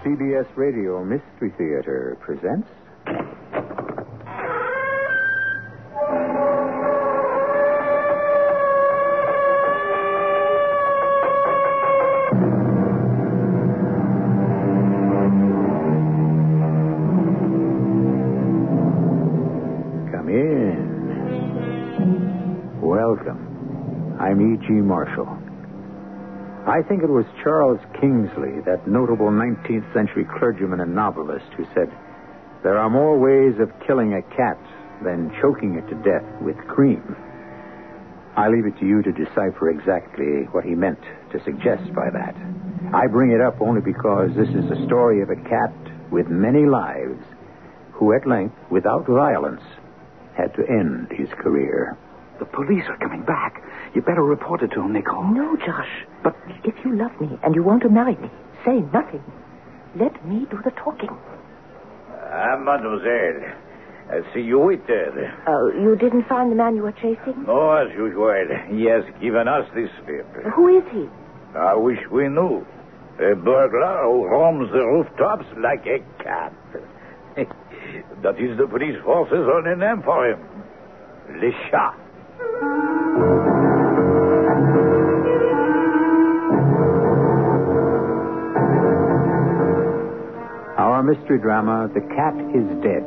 CBS Radio Mystery Theater presents... Come in. Welcome. I'm E.G. Marshall. I think it was Charles Kingsley, that notable 19th century clergyman and novelist, who said, "There are more ways of killing a cat than choking it to death with cream." I leave it to you to decipher exactly what he meant to suggest by that. I bring it up only because this is the story of a cat with many lives who at length, without violence, had to end his career. The police are coming back. You better report it to them, Nicole. No, Josh. But if you love me and you want to marry me, say nothing. Let me do the talking. Mademoiselle, I see you waited. Oh, you didn't find the man you were chasing? No, as usual. He has given us this slip. Who is he? I wish we knew. A burglar who roams the rooftops like a cat. That is the police force's only name for him. Le Chat. Our mystery drama, The Cat is Dead,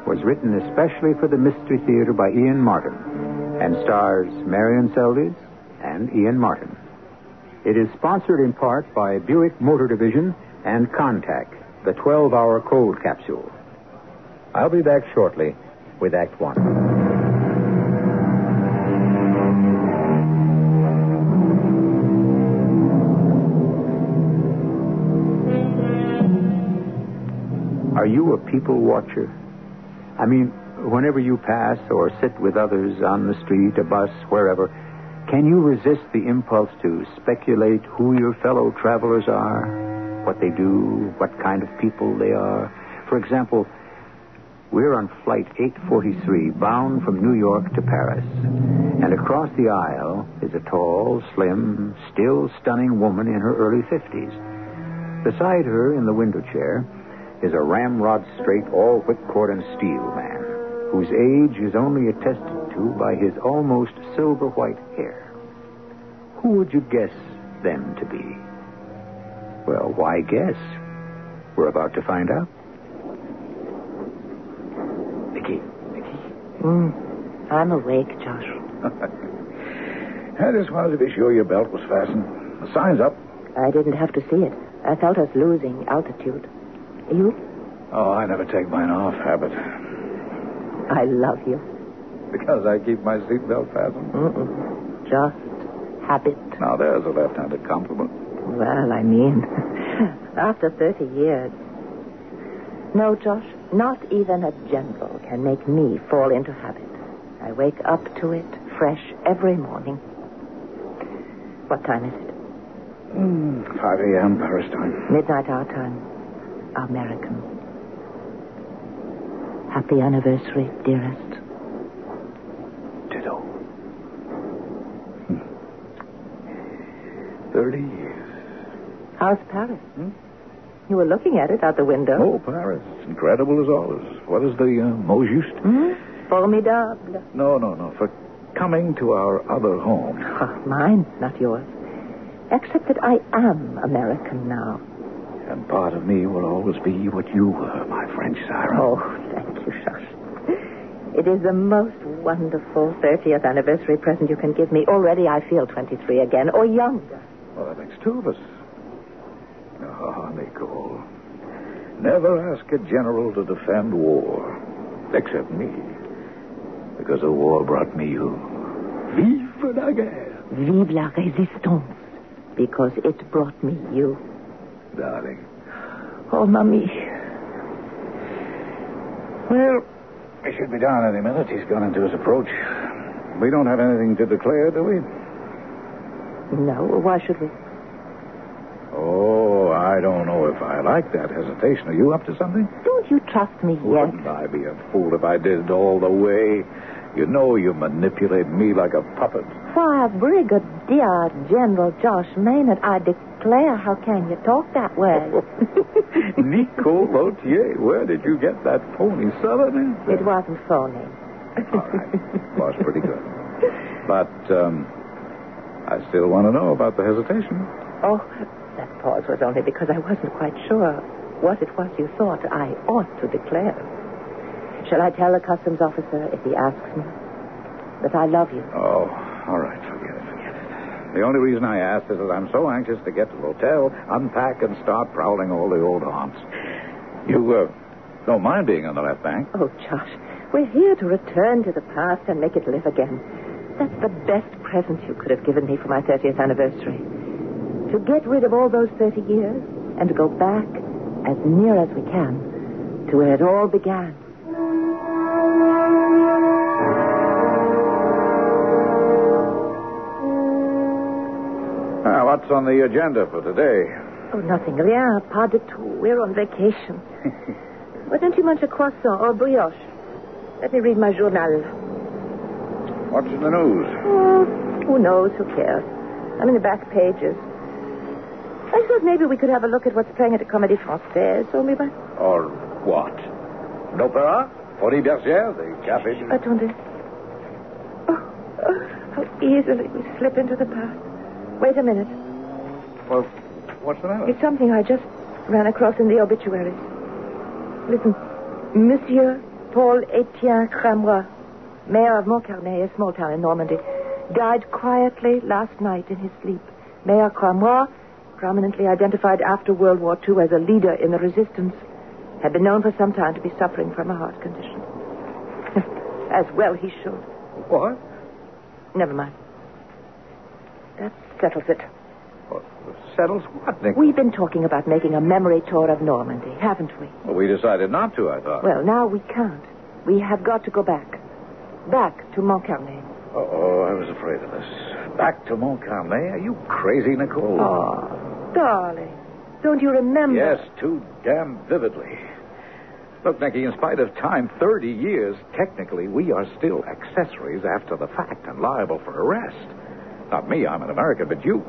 was written especially for the Mystery Theater by Ian Martin and stars Marion Seldes and Ian Martin. It is sponsored in part by Buick Motor Division and Contact, the 12-hour cold capsule. I'll be back shortly with Act One. Are you a people watcher? I mean, whenever you pass or sit with others on the street, a bus, wherever, can you resist the impulse to speculate who your fellow travelers are, what they do, what kind of people they are? For example, we're on flight 843, bound from New York to Paris. And across the aisle is a tall, slim, still stunning woman in her early 50s. Beside her, in the window chair, is a ramrod-straight, all whipcord and steel man, whose age is only attested to by his almost silver-white hair. Who would you guess them to be? Well, why guess? We're about to find out. Nicky. I'm awake, Josh. I just wanted to be sure your belt was fastened. The sign's up. I didn't have to see it. I felt us losing altitude. You? Oh, I never take mine off. Habit. I love you. Because I keep my seatbelt fastened? Just habit. Now, there's a left-handed compliment. Well, I mean, after 30 years. No, Josh, not even a general can make me fall into habit. I wake up to it fresh every morning. What time is it? 5 a.m. Paris time. Midnight our time. American. Happy anniversary, dearest. Ditto. 30 years. How's Paris? You were looking at it out the window. Oh, Paris. Incredible as always. What is the mot juste? Formidable. No. For coming to our other home. Mine, not yours. Except that I am American now. And part of me will always be what you were, my French siren. Oh, thank you, Josh. It is the most wonderful 30th anniversary present you can give me. Already I feel 23 again, or younger. Well, that makes two of us. Oh, Nicole. Never ask a general to defend war. Except me. Because the war brought me you. Vive la guerre. Vive la résistance. Because it brought me you. Darling. Oh, Mommy. Well, he should be down any minute. He's gone into his approach. We don't have anything to declare, do we? No, why should we? Oh, I don't know if I like that hesitation. Are you up to something? Don't you trust me yet? Wouldn't I be a fool if I did it all the way? You know you manipulate me like a puppet. Why, Brigadier General Josh Maynard, I declare, how can you talk that way? Nicole Lautier. Where did you get that phony Southern accent? It wasn't phony. All right. Was pretty good. But, I still want to know about the hesitation. Oh, that pause was only because I wasn't quite sure what it was you thought I ought to declare. Shall I tell the customs officer if he asks me that I love you? Oh, all right. Forget it. The only reason I asked is that I'm so anxious to get to the hotel, unpack, and start prowling all the old haunts. You, don't mind being on the left bank? Oh, Josh, we're here to return to the past and make it live again. That's the best present you could have given me for my 30th anniversary. To get rid of all those 30 years and to go back as near as we can to where it all began. What's on the agenda for today? Oh, nothing. Rien, pas du tout. We're on vacation. Why don't you munch a croissant or brioche? Let me read my journal. What's in the news? Oh, who knows? Who cares? I'm in the back pages. I thought maybe we could have a look at what's playing at the Comédie Française. Only by... Or what? An opera? Folie Bergère? The café? Attendez. Oh, how easily we slip into the past. Wait a minute. Well, what's the matter? It's something I just ran across in the obituaries. Listen. Monsieur Paul-Étienne Cramois, mayor of Montcarnet, a small town in Normandy, died quietly last night in his sleep. Mayor Cramois, prominently identified after World War II as a leader in the resistance, had been known for some time to be suffering from a heart condition. As well he should. What? Never mind. That settles it. Well, settles what, Nick? We've been talking about making a memory tour of Normandy, haven't we? Well, we decided not to, I thought. Well, now we can't. We have got to go back. Back to Montcarnet. Oh, I was afraid of this. Back to Montcarnet? Are you crazy, Nicole? Oh, darling. Don't you remember? Yes, too damn vividly. Look, Nicky, in spite of time, 30 years, technically we are still accessories after the fact and liable for arrest. Not me, I'm an American, but you.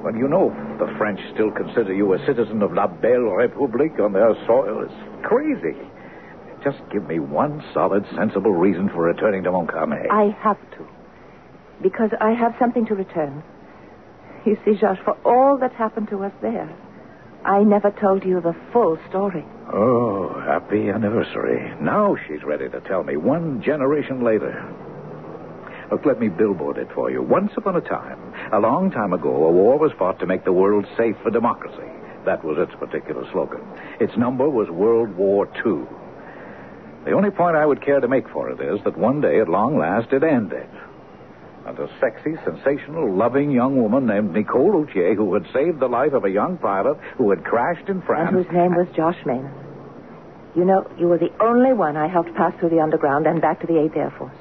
Well, you know the French still consider you a citizen of La Belle République on their soil. It's crazy. Just give me one solid, sensible reason for returning to Montcarnet. I have to. Because I have something to return. You see, Josh, for all that happened to us there, I never told you the full story. Oh, happy anniversary. Now she's ready to tell me 1 generation later. Look, let me billboard it for you. Once upon a time, a long time ago, a war was fought to make the world safe for democracy. That was its particular slogan. Its number was World War II. The only point I would care to make for it is that one day, at long last, it ended. And a sexy, sensational, loving young woman named Nicole Lautier, who had saved the life of a young pilot who had crashed in France. And whose name was Josh Maynard. You know, you were the only one I helped pass through the underground and back to the 8th Air Force.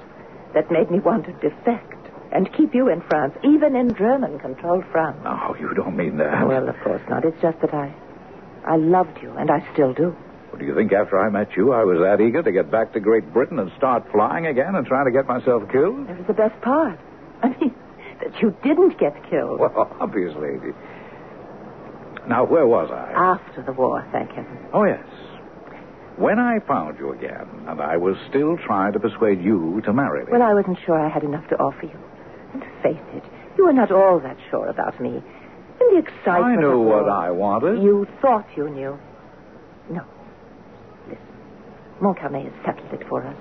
That made me want to defect and keep you in France, even in German-controlled France. No, you don't mean that. Well, of course not. It's just that I loved you, and I still do. Well, do you think after I met you, I was that eager to get back to Great Britain and start flying again and trying to get myself killed? That was the best part. I mean, that you didn't get killed. Well, obviously. Now, where was I? After the war, thank heaven. Oh, yes. When I found you again, and I was still trying to persuade you to marry me. Well, I wasn't sure I had enough to offer you. And face it, you were not all that sure about me. In the excitement I knew of what war, I wanted. You thought you knew. No. Listen, Montcarnet has settled it for us.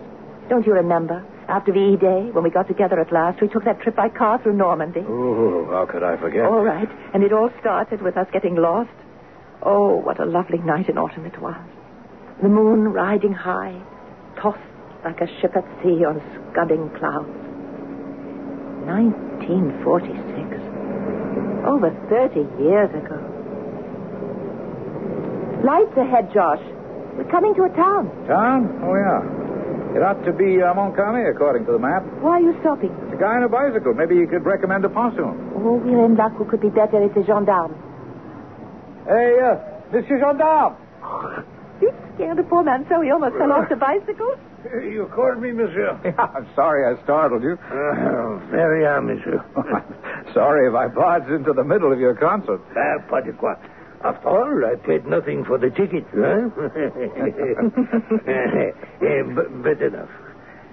Don't you remember? After VE Day, when we got together at last, we took that trip by car through Normandy. Oh, how could I forget? All right. And it all started with us getting lost. Oh, what a lovely night in autumn it was. The moon riding high, tossed like a ship at sea on scudding clouds. 1946. Over 30 years ago. Lights ahead, Josh. We're coming to a town. Town? Oh, yeah. It ought to be Montcarnet, according to the map. Why are you stopping? It's a guy on a bicycle. Maybe you could recommend a possum. Oh, we're in luck. Who could be better? It's a gendarme. Hey, Monsieur Gendarme. You scared the poor man so he almost fell off the bicycle? You called me, monsieur. Yeah, I'm sorry I startled you. Very well, monsieur. Sorry if I barged into the middle of your concert. Pas de quoi. After all, I paid nothing for the ticket, huh? But enough.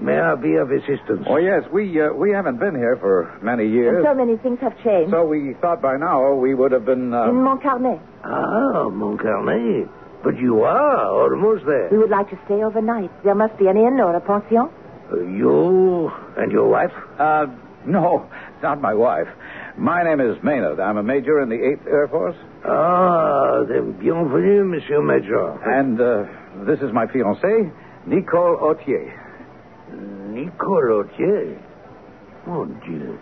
May I be of assistance? Oh, yes, we haven't been here for many years. And so many things have changed. So we thought by now we would have been... In Montcarnet. Ah, Montcarnet. But you are almost there. We would like to stay overnight. There must be an inn or a pension. You and your wife? No, not my wife. My name is Maynard. I'm a major in the 8th Air Force. Ah, then bienvenue, Monsieur Major. And this is my fiancée, Nicole Autier. Nicole Autier? Mon Dieu.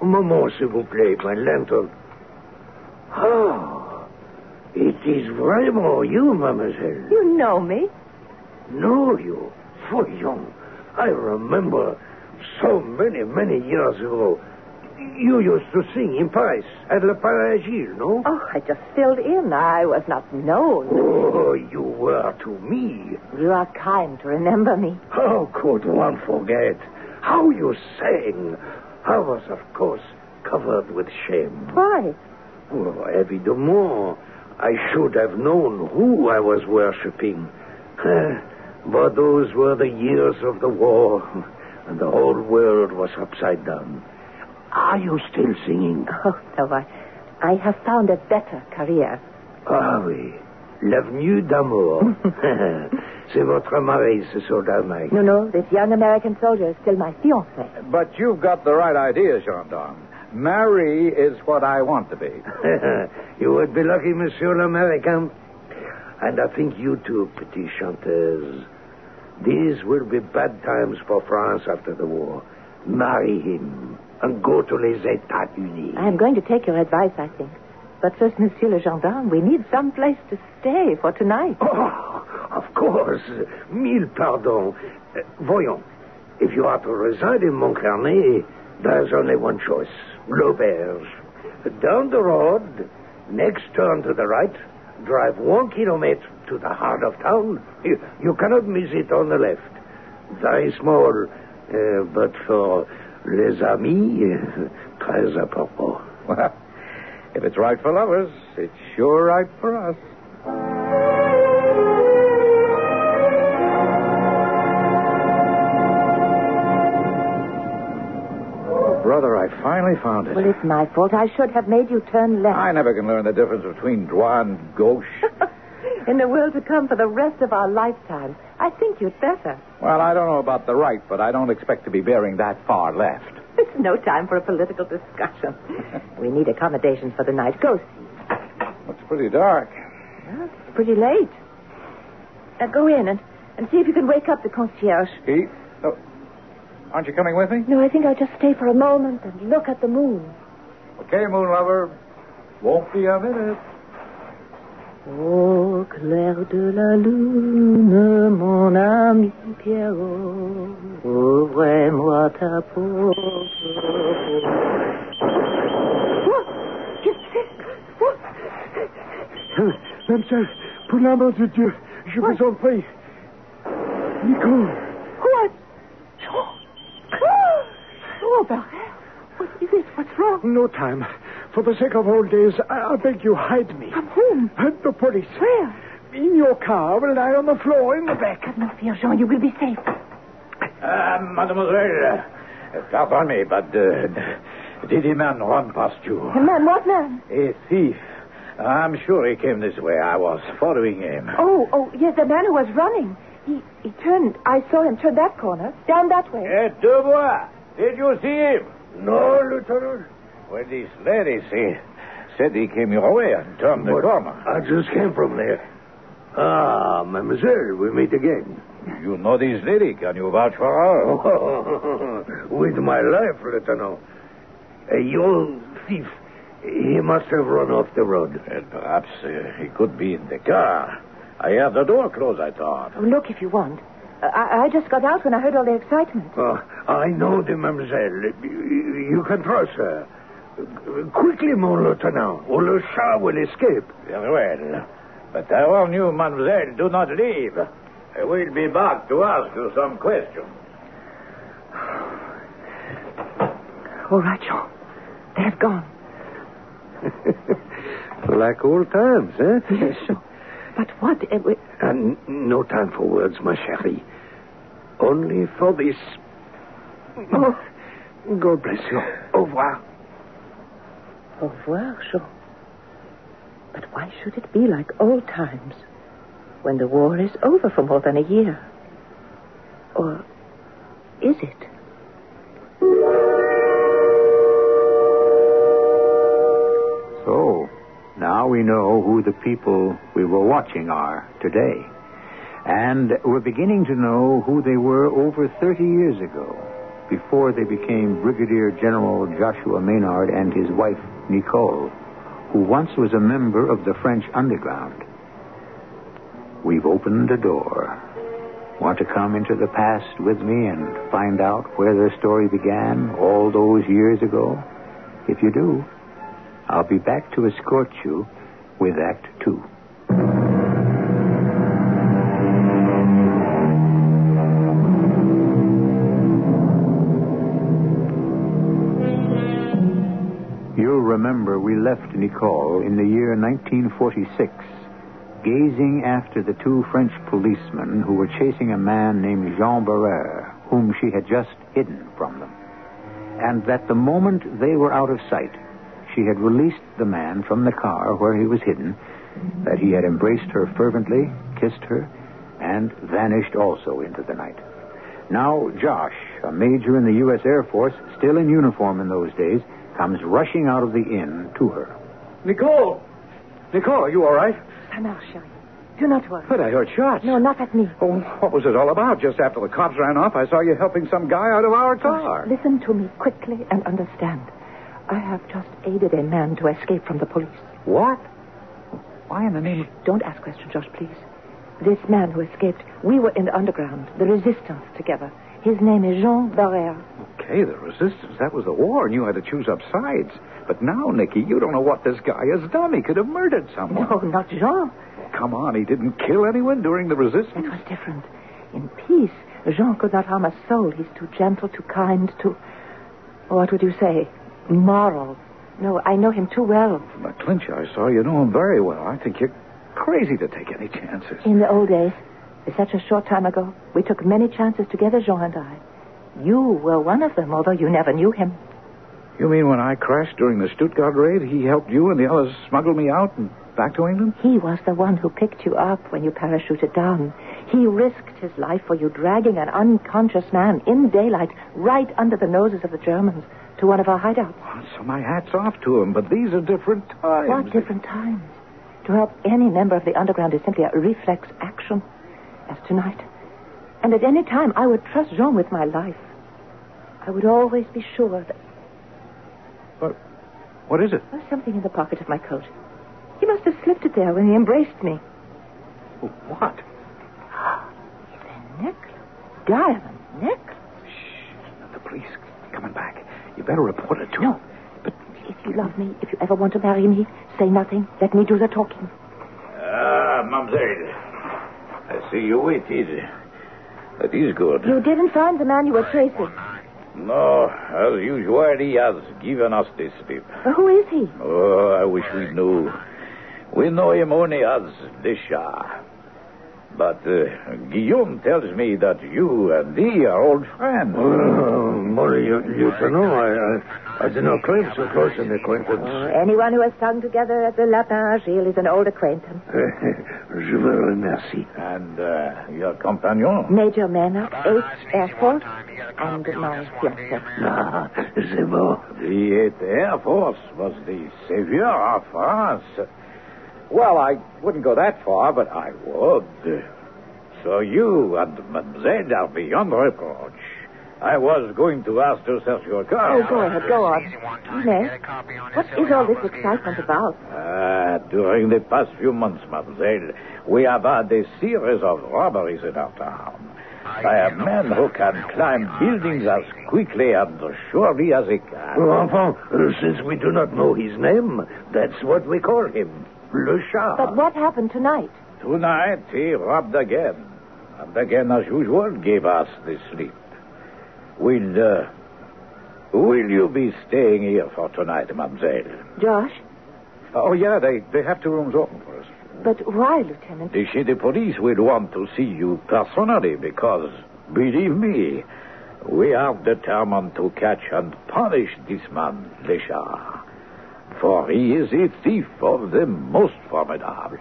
Un moment, s'il vous plaît, my lantern. Oh, it is vraiment you, mademoiselle. You know me. Know you? Voyons. I remember so many years ago. You used to sing in Paris at Le Palais, no? Oh, I just filled in. I was not known. Oh, you were to me. You are kind to remember me. How could one forget? How you sang. I was, of course, covered with shame. Why? Oh, évidemment. I should have known who I was worshipping. But those were the years of the war, and the whole world was upside down. Are you still singing? Oh, no, I have found a better career. Ah oui, l'avenue d'amour. C'est votre mari, ce soldat-mate. No, this young American soldier is still my fiancé. But you've got the right idea, gendarme. Marie is what I want to be. You would be lucky, Monsieur l'Américain. And I think you too, petite chanteuse. These will be bad times for France after the war. Marry him and go to les États-Unis. I am going to take your advice, I think. But first, Monsieur le Gendarme, we need some place to stay for tonight. Oh, of course. Mille pardons. Voyons. If you are to reside in Montcarnet, there's only one choice. L'auberge. Down the road, next turn to the right, drive 1 kilometer to the heart of town. You cannot miss it on the left. Very small, but for les amis, très important. Well, if it's right for lovers, it's sure right for us. Oh, brother, I finally found it. Well, it's my fault. I should have made you turn left. I never can learn the difference between droit and gauche. In the world to come for the rest of our lifetime, I think you'd better. Well, I don't know about the right, but I don't expect to be bearing that far left. It's no time for a political discussion. We need accommodations for the night. Go see. Looks pretty dark. Well, it's pretty late. Now go in and see if you can wake up the concierge. He? Oh, aren't you coming with me? No, I think I'll just stay for a moment and look at the moon. Okay, moon lover. Won't be a minute. Au clair de la lune, mon ami Pierrot, ouvre-moi ta porte. Mademoiselle, pour l'amour de Dieu, je vous en prie. Nicole. What? Oh, Barret. What is it? What's wrong? No time. For the sake of old days, I beg you, hide me. From whom? The police. Where? In your car, will lie on the floor in the back. Have no fear, Jean. You will be safe. Mademoiselle, pardon me, but did a man run past you? A man? What man? A thief. I'm sure he came this way. I was following him. Oh, yes, the man who was running. He turned. I saw him turn that corner. Down that way. Et de bois. Did you see him? No, Lieutenant. Well, this lady said he came your way and turned the corner. I just came from there. Ah, mademoiselle, we meet again. You know this lady. Can you vouch for her? With my life, Lieutenant. A young thief. He must have run off the road. And perhaps he could be in the car. I have the door closed, I thought. Oh, look if you want. I just got out when I heard all the excitement. Oh, I know the mademoiselle. You can trust her. Quickly, mon lieutenant, or le chat will escape. Very well. But I warn you, mademoiselle, do not leave. I will be back to ask you some questions. All right, Jean. They've gone. Like old times, eh? Yes, sure. But what... And no time for words, ma chérie. Only for this. Oh, God bless you. Au revoir. Au revoir, sure. But why should it be like old times when the war is over for more than a year? Or is it? So, now we know who the people we were watching are today. And we're beginning to know who they were over 30 years ago, before they became Brigadier General Joshua Maynard and his wife, Nicole, who once was a member of the French underground. We've opened a door. Want to come into the past with me and find out where their story began all those years ago? If you do, I'll be back to escort you with Act 2. You'll remember we left Nicole in the year 1946, gazing after the two French policemen who were chasing a man named Jean Barrère, whom she had just hidden from them. And that the moment they were out of sight, she had released the man from the car where he was hidden, that he had embraced her fervently, kissed her, and vanished also into the night. Now, Josh, a major in the U.S. Air Force, still in uniform in those days, comes rushing out of the inn to her. Nicole! Nicole, are you all right? Ça marche, chérie. Do not worry. But I heard shots. No, not at me. Oh, what was it all about? Just after the cops ran off, I saw you helping some guy out of our car. Listen to me quickly and understand. I have just aided a man to escape from the police. What? Why in the name of... Don't ask questions, Josh, please. This man who escaped, we were in the underground, the resistance together. His name is Jean Barrère. Okay, the resistance. That was the war, and you had to choose up sides. But now, Nicky, you don't know what this guy has done. He could have murdered someone. No, not Jean. Come on, he didn't kill anyone during the resistance? That was different. In peace, Jean could not harm a soul. He's too gentle, too kind, too... What would you say? Moral. No, I know him too well. But, Clinch, I saw you know him very well. I think you're crazy to take any chances. In the old days, such a short time ago, we took many chances together, Jean and I. You were one of them, although you never knew him. You mean when I crashed during the Stuttgart raid, he helped you and the others smuggle me out and back to England? He was the one who picked you up when you parachuted down. He risked his life for you, dragging an unconscious man in daylight right under the noses of the Germans to one of our hideouts. Oh, so my hat's off to him, but these are different times. What different times? To help any member of the underground is simply a reflex action, as tonight. And at any time, I would trust Jean with my life. I would always be sure that... What is it? There's something in the pocket of my coat. He must have slipped it there when he embraced me. What? It's a necklace. Diamond necklace. Shh. The police coming back. You better report it to No. them. But if you love me, if you ever want to marry me, say nothing. Let me do the talking. Mademoiselle. I see you waited. That is good. You didn't find the man you were chasing. No, as usual, he has given us this slip. Who is he? Oh, I wish we knew. We know him only as Deschamps. But Guillaume tells me that you and he are old friends. Molly, you don't know. I do not claim so close an acquaintance. Anyone who has sung together at the Lapin Agile is an old acquaintance. Je vous remercie. And your companion? Major Maynard, 8th Air Force, and my fiancé. Ah, c'est bon. The 8th Air Force was the savior of France. Well, I wouldn't go that far, but I would. So you and Mademoiselle are beyond reproach. I was going to ask to search your car. Oh, go ahead, go on. Yes? What is all this excitement about? During the past few months, Mademoiselle, we have had a series of robberies in our town. I have men who can climb buildings as quickly and surely as they can. Enfin, since we do not know his name, that's what we call him. Le Chat. But what happened tonight? Tonight, he robbed again. And again, as usual, gave us the slip. Will you be staying here for tonight, mademoiselle? Josh? Oh, yeah, they have 2 rooms open for us. But why, Lieutenant? The city police will want to see you personally because, believe me, we are determined to catch and punish this man, Richard. For he is a thief of the most formidable.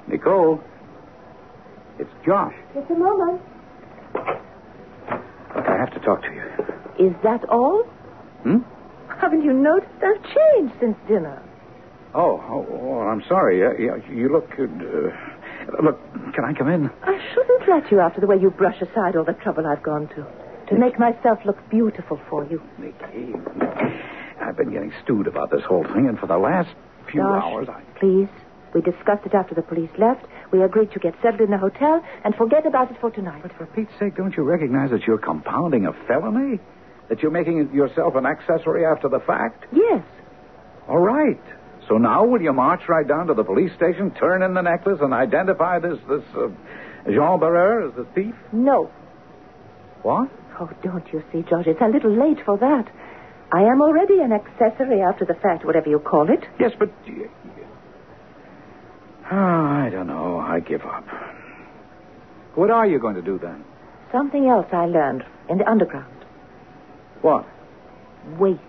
Nicole, it's Josh. Just a moment. Look, I have to talk to you. Is that all? Haven't you noticed I've changed since dinner? Oh, I'm sorry. You look... look, can I come in? I shouldn't let you after the way you brush aside all the trouble I've gone to make myself look beautiful for you. Nikki, I've been getting stewed about this whole thing, and for the last few hours, Please, we discussed it after the police left. We agreed to get settled in the hotel and forget about it for tonight. But for Pete's sake, don't you recognize that you're compounding a felony? That you're making yourself an accessory after the fact? Yes. All right. So now will you march right down to the police station, turn in the necklace, and identify this Jean Barreur as the thief? No. What? Oh, don't you see, George, it's a little late for that. I am already an accessory after the fact, whatever you call it. Yes, but... I don't know. I give up. What are you going to do then? Something else I learned in the underground. What? Wait.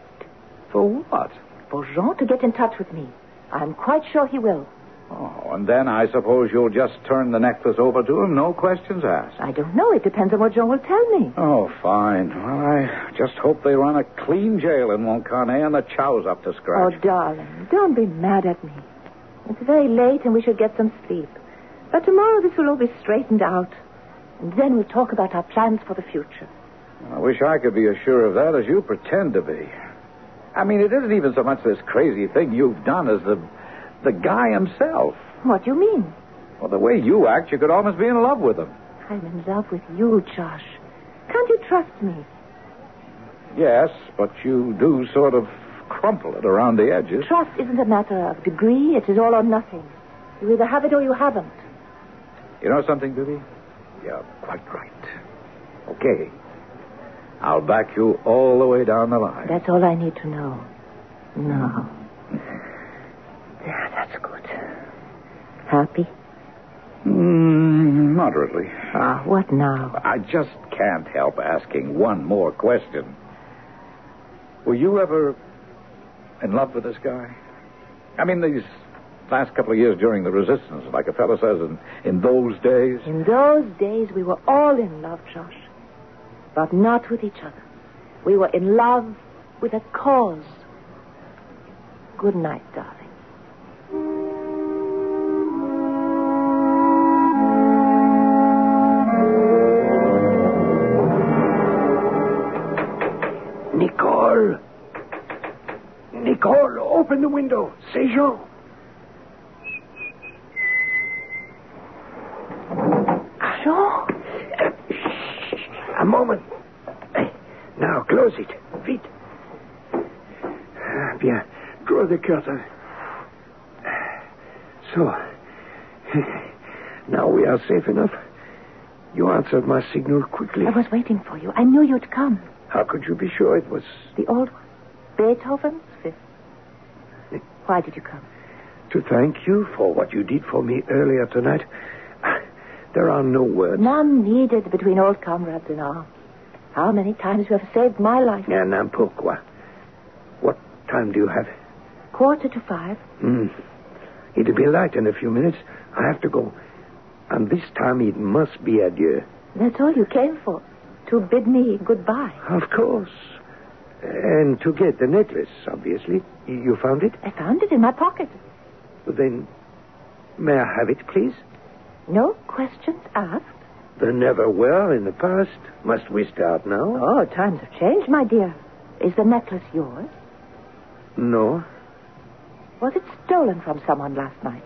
For what? For Jean to get in touch with me. I'm quite sure he will. Oh, and then I suppose you'll just turn the necklace over to him, no questions asked. I don't know. It depends on what Jean will tell me. Oh, fine. Well, I just hope they run a clean jail in Montcarnet and the chow's up to scratch. Oh, darling, don't be mad at me. It's very late and we should get some sleep. But tomorrow this will all be straightened out. And then we'll talk about our plans for the future. I wish I could be as sure of that as you pretend to be. I mean, it isn't even so much this crazy thing you've done as the guy himself. What do you mean? Well, the way you act, you could almost be in love with him. I'm in love with you, Josh. Can't you trust me? Yes, but you do sort of crumple it around the edges. Trust isn't a matter of degree. It is all or nothing. You either have it or you haven't. You know something, Billy? You're quite right. Okay. I'll back you all the way down the line. That's all I need to know. No. Yeah, that's good. Happy? Moderately. What now? I just can't help asking one more question. Were you ever in love with this guy? I mean, these last couple of years during the resistance, like a fellow says, in those days? In those days, we were all in love, Josh. But not with each other. We were in love with a cause. Good night, darling. Nicole! Nicole, open the window. C'est Jean. Jean? A moment. Now, close it. Vite. Bien. Draw the curtain. So. Now we are safe enough. You answered my signal quickly. I was waiting for you. I knew you'd come. How could you be sure it was... The old one. Beethoven's Fifth. Why did you come? To thank you for what you did for me earlier tonight. There are no words. None needed between old comrades in arms. How many times you have saved my life? And pourquoi? What time do you have? 4:45. It'll be light in a few minutes. I have to go. And this time it must be adieu. That's all you came for. To bid me goodbye. Of course. And to get the necklace, obviously. You found it? I found it in my pocket. Then, may I have it, please? No questions asked. There never were in the past. Must we start now? Oh, times have changed, my dear. Is the necklace yours? No. Was it stolen from someone last night?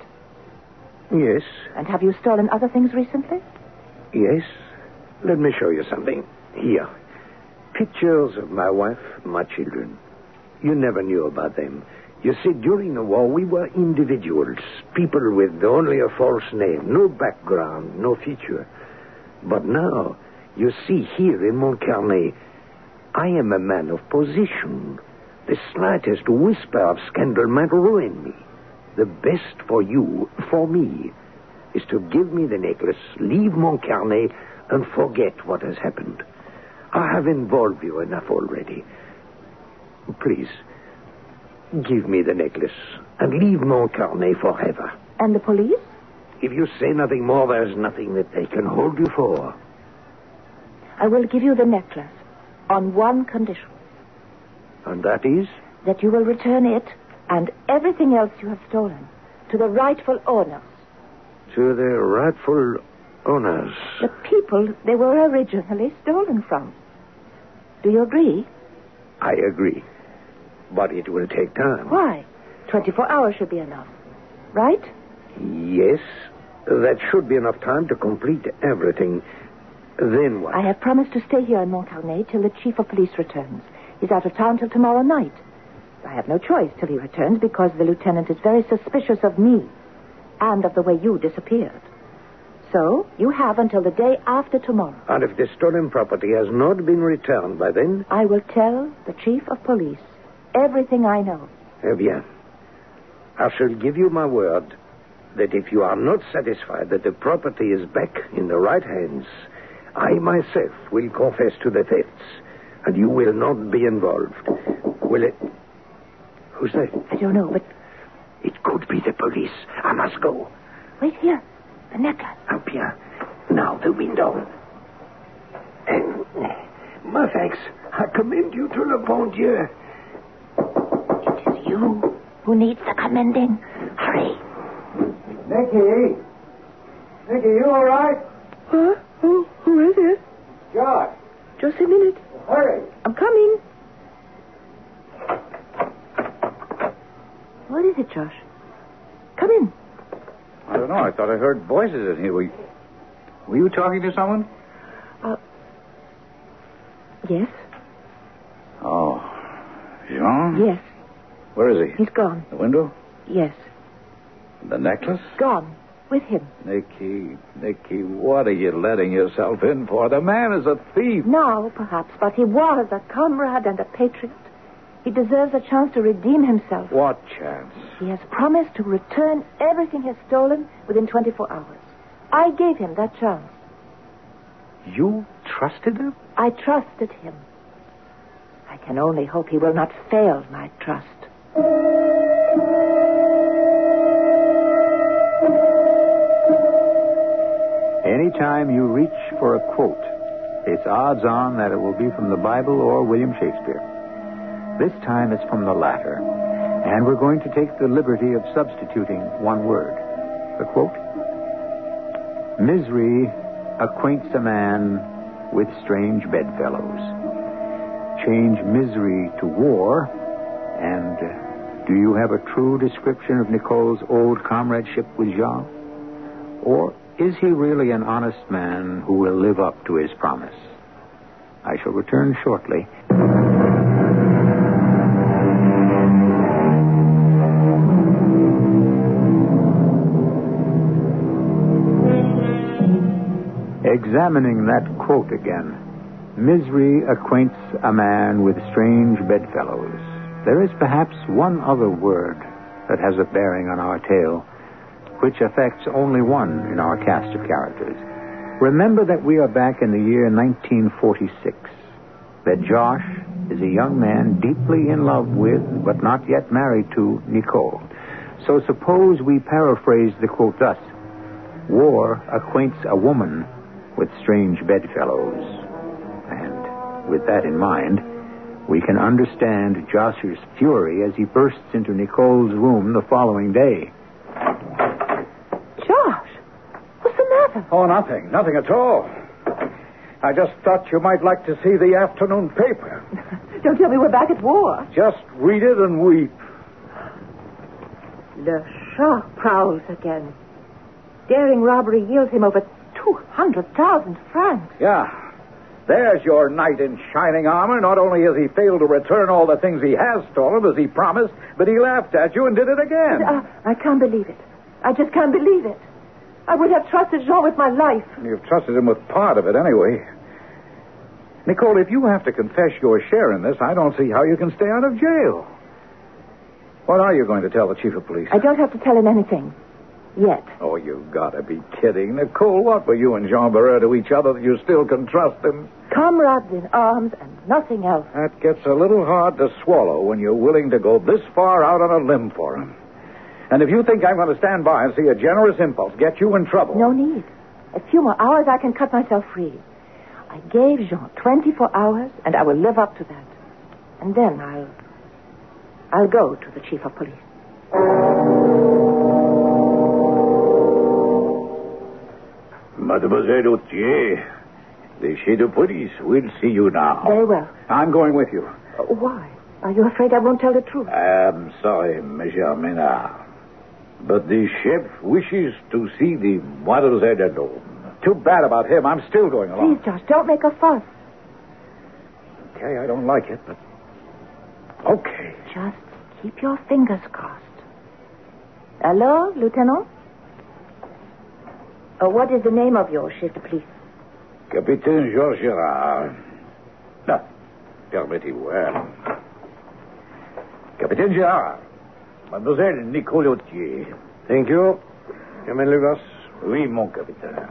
Yes. And have you stolen other things recently? Yes. Let me show you something. Here. Pictures of my wife, my children. You never knew about them. You see, during the war, we were individuals. People with only a false name. No background, no future. But now, you see here in Montcarnet, I am a man of position. The slightest whisper of scandal might ruin me. The best for you, for me, is to give me the necklace, leave Montcarnet, and forget what has happened. I have involved you enough already. Please, give me the necklace and leave Montcarnet forever. And the police? If you say nothing more, there's nothing that they can hold you for. I will give you the necklace on one condition. And that is? That you will return it and everything else you have stolen to the rightful owners. To the rightful owners? The people they were originally stolen from. Do you agree? I agree. But it will take time. Why? 24 hours should be enough. Right? Yes. That should be enough time to complete everything. Then what? I have promised to stay here in Montcarnet till the chief of police returns. He's out of town till tomorrow night. I have no choice till he returns because the lieutenant is very suspicious of me and of the way you disappeared. So, you have until the day after tomorrow. And if the stolen property has not been returned by then? I will tell the chief of police everything I know. Eh bien. I shall give you my word that if you are not satisfied that the property is back in the right hands, I myself will confess to the thefts, and you will not be involved. Will it? Who's that? I don't know, but... It could be the police. I must go. Wait here. The necklace. Oh, bien. Now the window. My thanks. I commend you to le bon Dieu. It is you who needs the commending. Hurry. Nicky, you all right? Huh? Who is it? Josh. Just a minute. Hurry. I'm coming. What is it, Josh? Come in. I don't know. I thought I heard voices in here. Were you talking to someone? Yes. Oh. Jean? Yes. Where is he? He's gone. The window? Yes. The necklace? Gone. With him. Nicky, what are you letting yourself in for? The man is a thief. Now, perhaps, but he was a comrade and a patriot. He deserves a chance to redeem himself. What chance? He has promised to return everything he has stolen within 24 hours. I gave him that chance. You trusted him? I trusted him. I can only hope he will not fail my trust. Anytime you reach for a quote, it's odds on that it will be from the Bible or William Shakespeare. This time it's from the latter, and we're going to take the liberty of substituting one word. The quote: Misery acquaints a man with strange bedfellows. Change misery to war, and do you have a true description of Nicole's old comradeship with Jean? Or is he really an honest man who will live up to his promise? I shall return shortly. Examining that quote again. Misery acquaints a man with strange bedfellows. There is perhaps one other word that has a bearing on our tale, which affects only one in our cast of characters. Remember that we are back in the year 1946. That Josh is a young man deeply in love with, but not yet married to, Nicole. So suppose we paraphrase the quote thus: War acquaints a woman with strange bedfellows. And with that in mind, we can understand Josh's fury as he bursts into Nicole's room the following day. Josh, what's the matter? Oh, nothing. Nothing at all. I just thought you might like to see the afternoon paper. Don't tell me we're back at war. Just read it and weep. Le Chat prowls again. Daring robbery yields him over 200,000 francs. Yeah. There's your knight in shining armor. Not only has he failed to return all the things he has stolen as he promised, but he laughed at you and did it again. I can't believe it. I just can't believe it. I would have trusted Jean with my life. You've trusted him with part of it anyway. Nicole, if you have to confess your share in this, I don't see how you can stay out of jail. What are you going to tell the chief of police? I don't have to tell him anything. Yet. Oh, you've got to be kidding. Nicole, what were you and Jean Barrère to each other that you still can trust him? Comrades in arms and nothing else. That gets a little hard to swallow when you're willing to go this far out on a limb for him. And if you think I'm going to stand by and see a generous impulse get you in trouble... No need. A few more hours, I can cut myself free. I gave Jean 24 hours, and I will live up to that. And then I'll go to the chief of police. Mademoiselle Autier, the chief of police will see you now. Very well. I'm going with you. Why? Are you afraid I won't tell the truth? I'm sorry, Monsieur Ménard. But the chef wishes to see the Mademoiselle alone. Too bad about him. I'm still going along. Please, Josh, don't make a fuss. Okay, I don't like it, but... Okay. Just keep your fingers crossed. Hello, Lieutenant? What is the name of your chef de police? Capitaine Georges Gérard. No, permettez-moi. Capitaine Gérard. Mademoiselle Nicole Autier. Thank you. You may leave us. Oui, mon capitaine.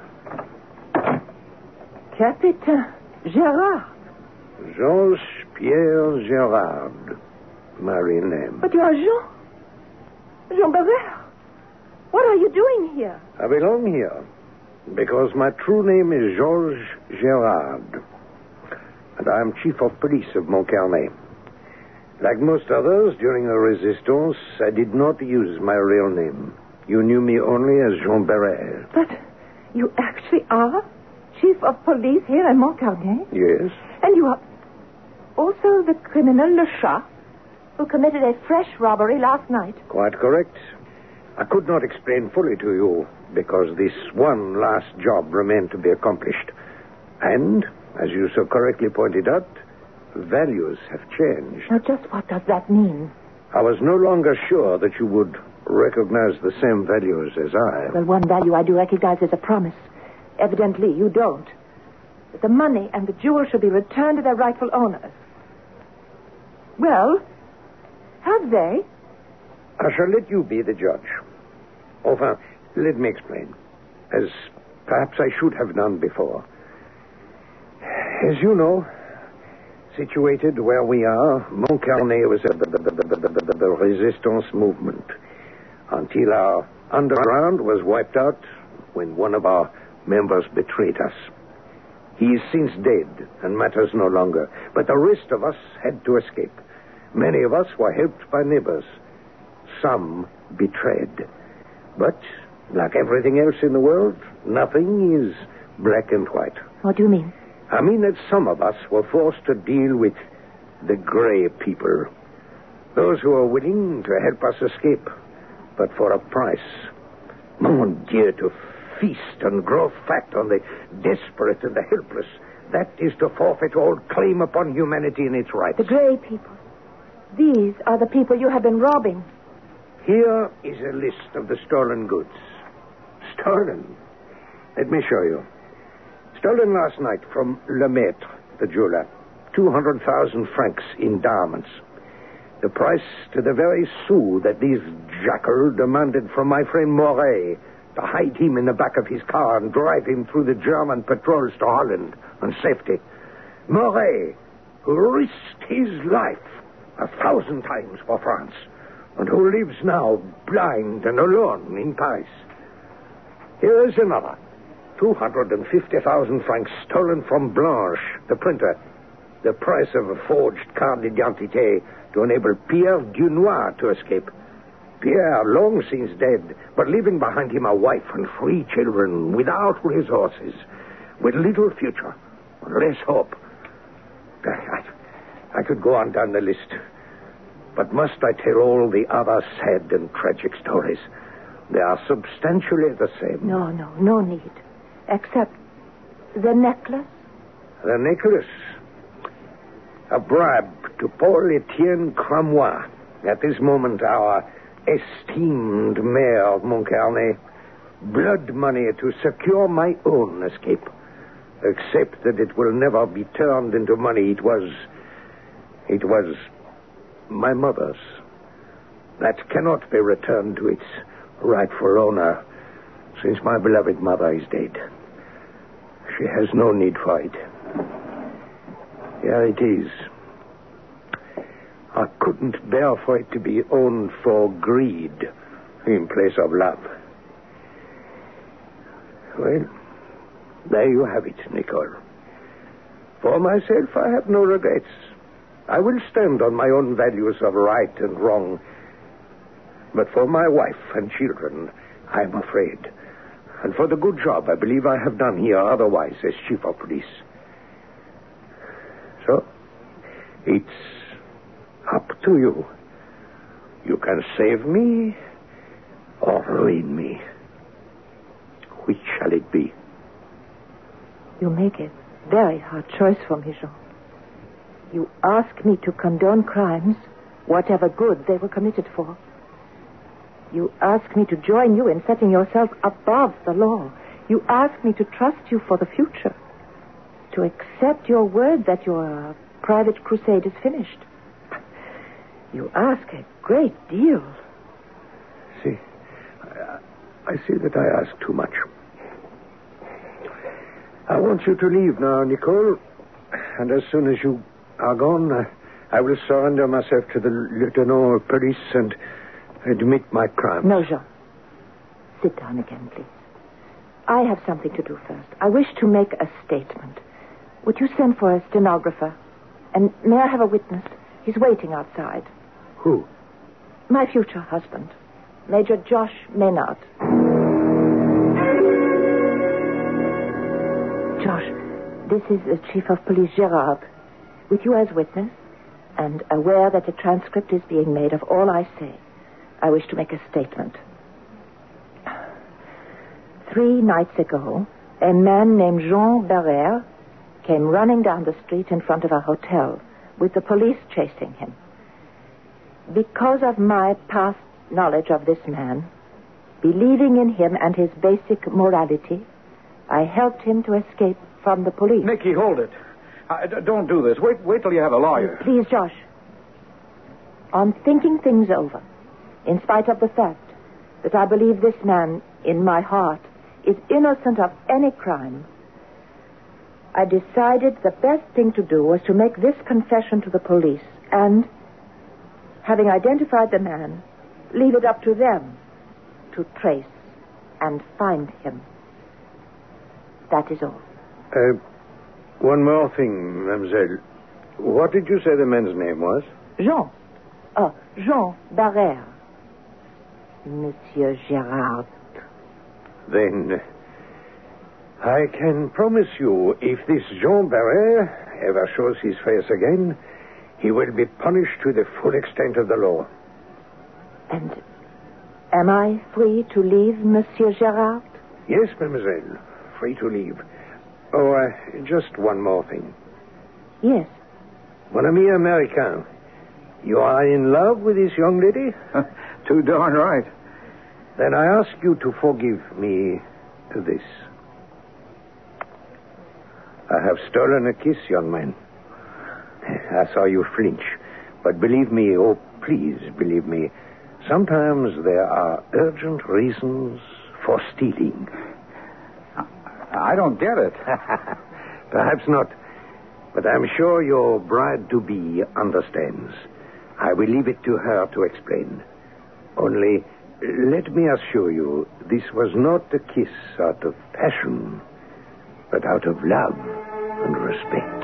Capitaine Gérard. Georges Pierre Gérard. My real name. But you are Jean Barrère. What are you doing here? I belong here because my true name is Georges Gérard. And I am chief of police of Montcarnet. Like most others, during the resistance, I did not use my real name. You knew me only as Jean Barrère. But you actually are chief of police here in Montcarnet? Yes. And you are also the criminal Le Chat, who committed a fresh robbery last night. Quite correct. I could not explain fully to you because this one last job remained to be accomplished. And, as you so correctly pointed out, values have changed. Now, just what does that mean? I was no longer sure that you would recognize the same values as I. Well, one value I do recognize is a promise. Evidently, you don't. That the money and the jewels should be returned to their rightful owners. Well, have they? I shall let you be the judge. Enfin, let me explain. As perhaps I should have done before. As you know, situated where we are, Montcarnet was at the resistance movement until our underground was wiped out when one of our members betrayed us. He is since dead and matters no longer, but the rest of us had to escape. Many of us were helped by neighbors. Some betrayed. But, like everything else in the world, nothing is black and white. What do you mean? I mean that some of us were forced to deal with the gray people. Those who are willing to help us escape, but for a price. Mon Dieu, to feast and grow fat on the desperate and the helpless, that is to forfeit all claim upon humanity and its rights. The gray people. These are the people you have been robbing. Here is a list of the stolen goods. Stolen? Let me show you. Stolen last night from Lemaitre, the jeweler. 200,000 francs in diamonds. The price to the very sou that this jackal demanded from my friend Moret to hide him in the back of his car and drive him through the German patrols to Holland on safety. Moret, who risked his life 1,000 times for France, and who lives now blind and alone in Paris. Here is another. 250,000 francs stolen from Blanche, the printer. The price of a forged carte d'identité to enable Pierre Dunois to escape. Pierre, long since dead, but leaving behind him a wife and 3 children without resources, with little future, less hope. I could go on down the list. But must I tell all the other sad and tragic stories? They are substantially the same. No need. Except the necklace. The necklace? A bribe to Paul Etienne Cramois. At this moment, our esteemed mayor of Montcarnet. Blood money to secure my own escape. Except that it will never be turned into money. It was my mother's. That cannot be returned to its rightful owner, since my beloved mother is dead. She has no need for it. Here it is. I couldn't bear for it to be owned for greed in place of love. Well, there you have it, Nicole. For myself, I have no regrets. I will stand on my own values of right and wrong. But for my wife and children, I am afraid. And for the good job I believe I have done here otherwise as chief of police. So, it's up to you. You can save me or ruin me. Which shall it be? You make a very hard choice for me, Jean. You ask me to condone crimes, whatever good they were committed for. You ask me to join you in setting yourself above the law. You ask me to trust you for the future. To accept your word that your private crusade is finished. You ask a great deal. See, I see that I ask too much. I want you to leave now, Nicole. And as soon as you are gone, I will surrender myself to the lieutenant of police and admit my crime. No, Jean. Sit down again, please. I have something to do first. I wish to make a statement. Would you send for a stenographer? And may I have a witness? He's waiting outside. Who? My future husband, Major Josh Maynard. Josh, this is the Chief of Police Gerard, with you as witness, and aware that a transcript is being made of all I say. I wish to make a statement. 3 nights ago, a man named Jean Barrère came running down the street in front of a hotel with the police chasing him. Because of my past knowledge of this man, believing in him and his basic morality, I helped him to escape from the police. Nicky, hold it. Don't do this. Wait till you have a lawyer. Please, Josh. On thinking things over, in spite of the fact that I believe this man, in my heart, is innocent of any crime, I decided the best thing to do was to make this confession to the police and, having identified the man, leave it up to them to trace and find him. That is all. One more thing, mademoiselle. What did you say the man's name was? Jean. Jean Barrère. Monsieur Gerard. Then, I can promise you, if this Jean Barrère ever shows his face again, he will be punished to the full extent of the law. And am I free to leave, Monsieur Gerard? Yes, mademoiselle. Free to leave. Oh, just one more thing. Yes. Mon ami Américain, you are in love with this young lady? Too darn right. Then I ask you to forgive me this. I have stolen a kiss, young man. I saw you flinch. But believe me, oh, please believe me, sometimes there are urgent reasons for stealing. I don't get it. Perhaps not. But I'm sure your bride-to-be understands. I will leave it to her to explain. Only, let me assure you, this was not a kiss out of passion, but out of love and respect.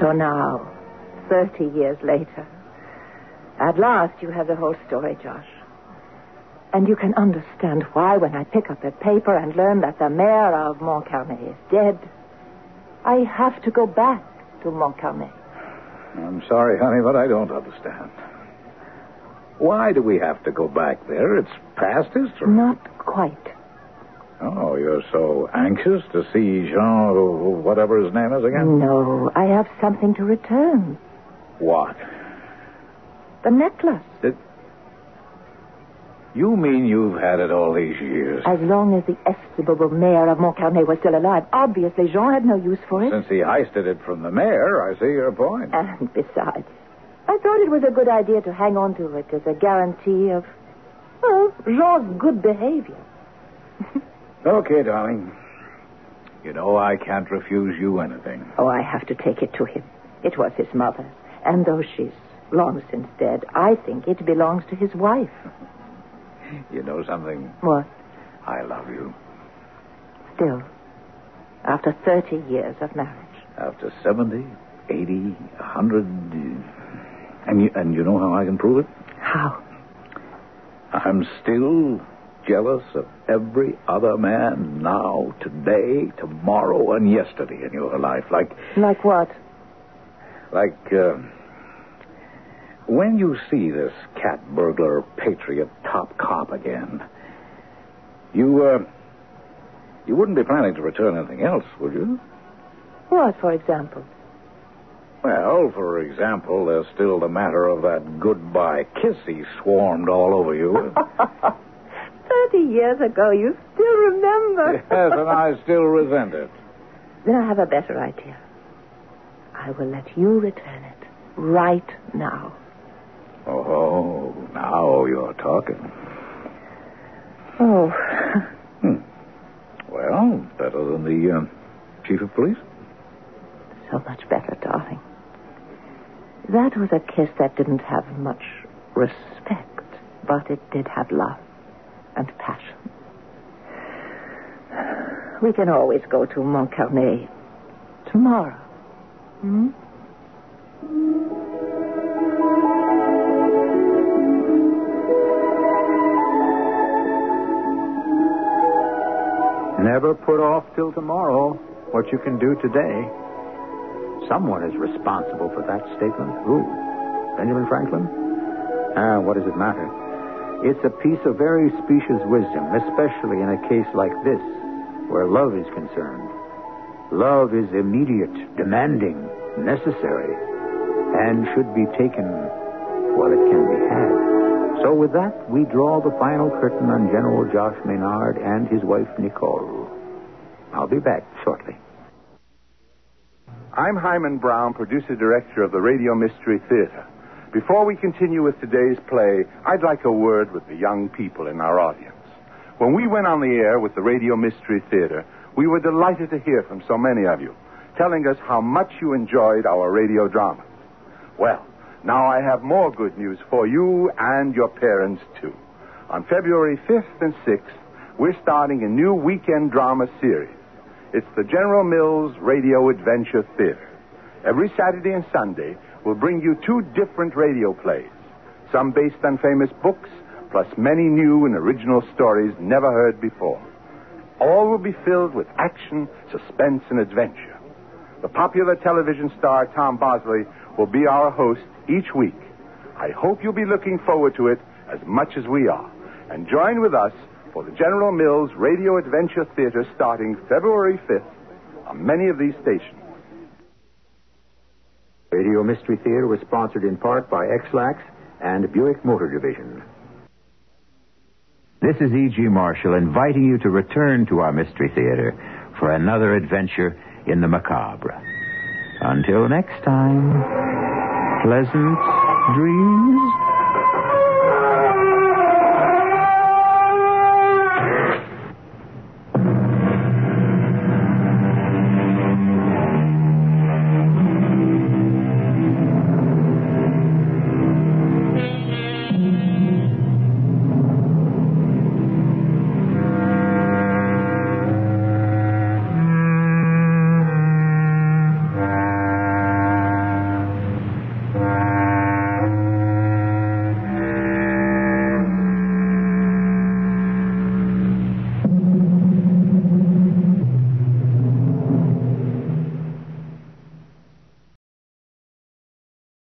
So now, 30 years later, at last you have the whole story, Josh. And you can understand why when I pick up that paper and learn that the mayor of Montcarnet is dead, I have to go back to Montcarnet. I'm sorry, honey, but I don't understand. Why do we have to go back there? It's past history. Not quite. Oh, you're so anxious to see Jean, whatever his name is again? No, I have something to return. What? The necklace. You mean you've had it all these years? As long as the estimable mayor of Montcarnet was still alive. Obviously, Jean had no use for it. Since he heisted it from the mayor, I see your point. And besides, I thought it was a good idea to hang on to it as a guarantee of, well, Jean's good behavior. Okay, darling. You know I can't refuse you anything. Oh, I have to take it to him. It was his mother. And though she's long since dead, I think it belongs to his wife. You know something? What? I love you. Still, after 30 years of marriage. After 70, 80, 100... And you know how I can prove it? How? I'm still jealous of every other man now, today, tomorrow, and yesterday in your life. Like what? Like, when you see this cat burglar patriot top cop again, you wouldn't be planning to return anything else, would you? What, for example? Well, for example, there's still the matter of that goodbye kiss he swarmed all over you. 30 years ago, you still remember. Yes, and I still resent it. Then I have a better idea. I will let you return it right now. Oh, now you're talking. Oh. Well, better than the chief of police? So much better, darling. That was a kiss that didn't have much respect, but it did have love and passion. We can always go to Montcarnet tomorrow. Hmm? Never put off till tomorrow what you can do today. Someone is responsible for that statement. Who? Benjamin Franklin? What does it matter? It's a piece of very specious wisdom, especially in a case like this, where love is concerned. Love is immediate, demanding, necessary, and should be taken while it can be had. So with that, we draw the final curtain on General Josh Maynard and his wife, Nicole. I'll be back shortly. I'm Himan Brown, producer-director of the Radio Mystery Theater. Before we continue with today's play, I'd like a word with the young people in our audience. When we went on the air with the Radio Mystery Theater, we were delighted to hear from so many of you, telling us how much you enjoyed our radio dramas. Well, now I have more good news for you and your parents, too. On February 5th and 6th, we're starting a new weekend drama series. It's the General Mills Radio Adventure Theater. Every Saturday and Sunday, we'll bring you 2 different radio plays, some based on famous books, plus many new and original stories never heard before. All will be filled with action, suspense, and adventure. The popular television star Tom Bosley will be our host each week. I hope you'll be looking forward to it as much as we are. And join with us for the General Mills Radio Adventure Theater starting February 5th on many of these stations. Radio Mystery Theater was sponsored in part by X-Lax and Buick Motor Division. This is E.G. Marshall inviting you to return to our Mystery Theater for another adventure in the macabre. Until next time, pleasant dreams.